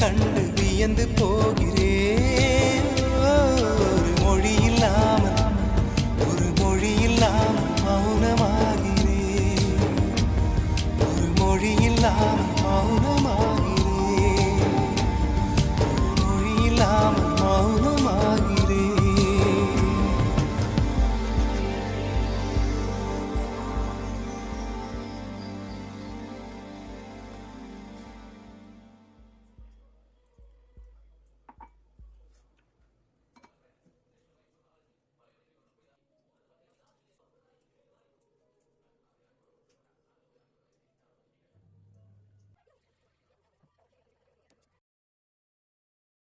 கண்டு வியந்து போகிறேன். ஒரு மொழி இல்லாமல் மௌனமாகிறேன். ஒரு மொழி இல்லாமல் மௌனமாகிறேன். ஒரு மொழி இல்லாமல்